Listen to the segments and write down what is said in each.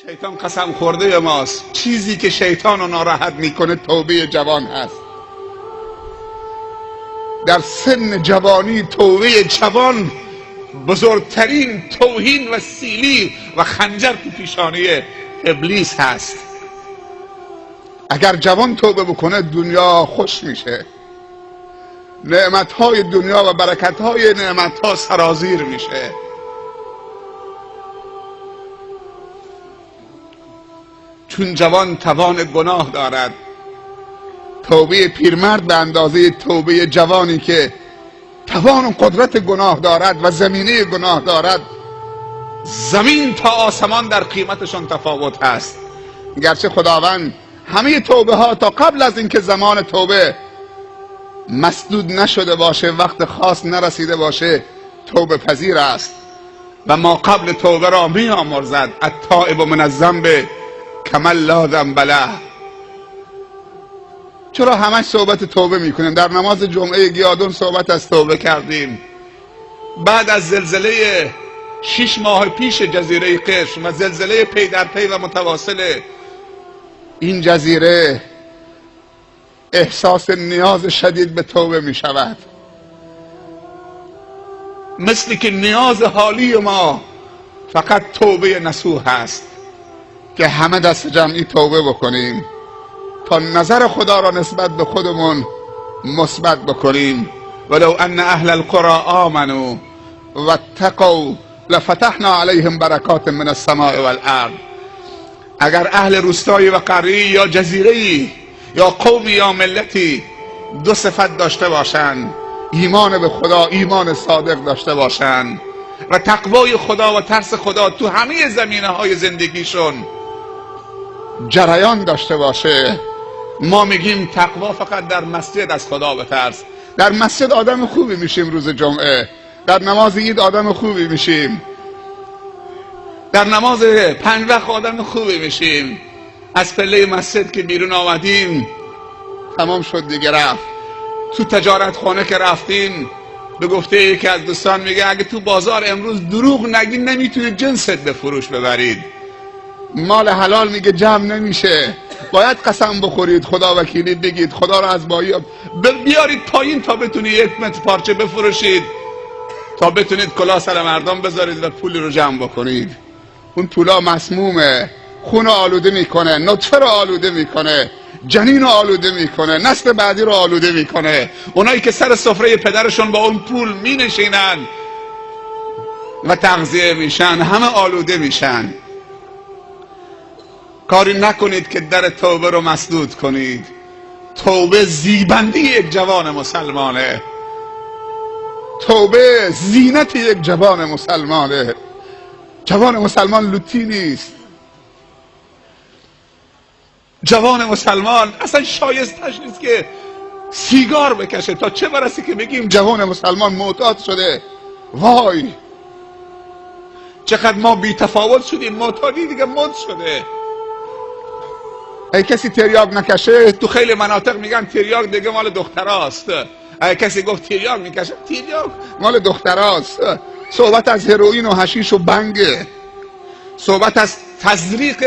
شیطان قسم خورده ماست. چیزی که شیطان رو ناراحت میکنه توبه جوان هست. در سن جوانی توبه جوان بزرگترین توهین و سیلی و خنجر تو پیشانی ابلیس هست. اگر جوان توبه بکنه دنیا خوش میشه، نعمتهای دنیا و برکتهای نعمتها سرازیر میشه. چون جوان توان گناه دارد. توبه پیرمرد به اندازه توبه جوانی که توان و قدرت گناه دارد و زمینه گناه دارد، زمین تا آسمان در قیمتشون تفاوت هست. گرچه خداوند همه توبه ها تا قبل از اینکه زمان توبه مسدود نشده باشه، وقت خاص نرسیده باشه، توبه پذیر است و ما قبل توبه را می آمرزد. التائب من الذنب کمن لا ذنب له. چرا همش صحبت توبه میکنیم؟ در نماز جمعه گیادون صحبت از توبه کردیم. بعد از زلزله 6 ماه پیش جزیره قشم و زلزله پی در پی و متواصل این جزیره، احساس نیاز شدید به توبه می شود. مثل که نیاز حالی ما فقط توبه نصوح هست که همه دست جمعی توبه بکنیم تا نظر خدا را نسبت به خودمون مثبت بکنیم. ولو ان اهل القرى آمنوا واتقوا لفتحنا علیهم برکات من السماء والارض. اگر اهل روستایی و قریه یا جزیره‌ای یا قومی یا ملتی دو صفت داشته باشند، ایمان به خدا، ایمان صادق داشته باشند و تقوای خدا و ترس خدا تو همه زمینه‌های زندگیشون جریان داشته باشه، ما میگیم تقوا فقط در مسجد از خدا بترس. در مسجد آدم خوبی میشیم، روز جمعه در نماز عید آدم خوبی میشیم، در نماز 5 وقت آدم خوبی میشیم. از پله مسجد که بیرون آمدیم تمام شد دیگه، رفت. تو تجارت خانه که رفتین، به گفته یکی از دوستان میگه اگه تو بازار امروز دروغ نگی نمیتونید جنست به فروش ببرید. مال حلال میگه جمع نمیشه، باید قسم بخورید، خدا وکیلی بگید، خدا رو از بایی بیارید پایین تا بتونید 1 متر پارچه بفروشید، تا بتونید کلاه سر مردم بذارید و پول رو جمع بکنید. اون پولا مسمومه، خون رو آلوده میکنه، نطفه رو آلوده میکنه، جنین رو آلوده میکنه، نسل بعدی رو آلوده میکنه. اونایی که سر سفره پدرشون با اون پول مینشینن و تغذیه میشن همه آلوده میشن. کاری نکنید که در توبه رو مسدود کنید. توبه زیبندی یک جوان مسلمانه، توبه زینت یک جوان مسلمانه. جوان مسلمان لوتی نیست. جوان مسلمان اصلا شایستش نیست که سیگار بکشه، تا چه برسه که بگیم جوان مسلمان معتاد شده. وای چقدر ما بی تفاوت شدیم، معتادی دیگه مد شده. اگه کسی تریاک نکشه، تو خیلی مناطق میگن تریاک دیگه مال دختراست. اگه کسی گفت تریاک میکشه، تریاک مال دختراست. صحبت از هروئین و حشیش و بنگه، صحبت از تزریق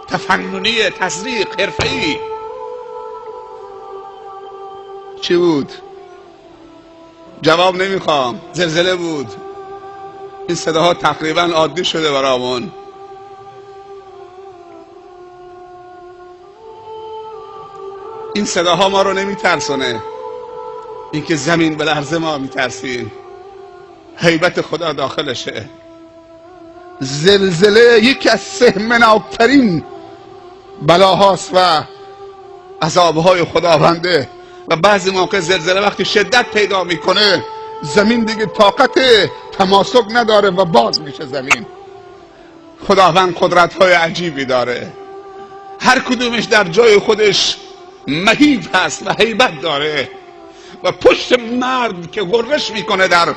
تفننی، تزریق حرفه‌ای. چی بود؟ جواب نمیخوام. زلزله بود. این صداها تقریبا عادی شده برامون. این صداها ما رو نمیترسونه، این که زمین به لرزه ما میترسیم. هیبت خدا داخلشه. زلزله یکی از سهمناکترین بلاهاست و عذابهای خداونده و بعضی موقع زلزله وقتی شدت پیدا میکنه زمین دیگه طاقت تماسک نداره و باز میشه زمین. خداوند قدرت‌های عجیبی داره، هر کدومش در جای خودش مهیب هست و هیبت داره و پشت مرد که غرش میکنه در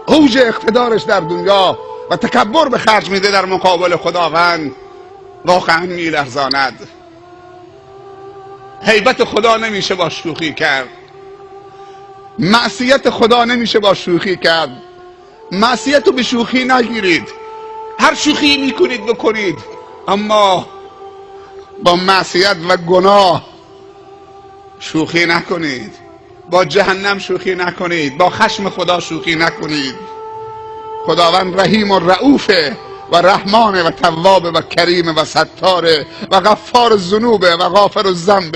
اوج اقتدارش در دنیا و تکبر به خرج میده در مقابل خداوند، واقعا میلرزاند. هیبت خدا نمیشه با شوخی کرد، معصیت خدا نمیشه با شوخی کرد. معصیت رو به شوخی نگیرید. هر شوخی میکنید بکنید، اما با معصیت و گناه شوخی نکنید، با جهنم شوخی نکنید، با خشم خدا شوخی نکنید. خداوند رحیم و رؤوفه و رحمان و تواب و کریم و ستاره و غفار الذنوب و غافر الذنب.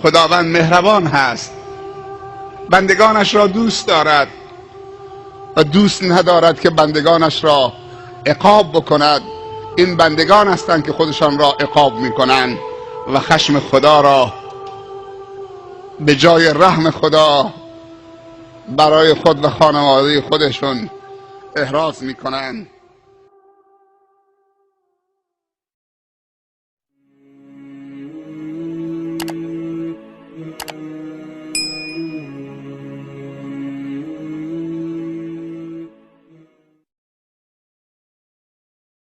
خداوند مهربان هست، بندگانش را دوست دارد و دوست ندارد که بندگانش را عقاب بکند. این بندگان هستند که خودشان را عقاب میکنند و خشم خدا را به جای رحم خدا برای خود و خانواده خودشون احراز میکنند.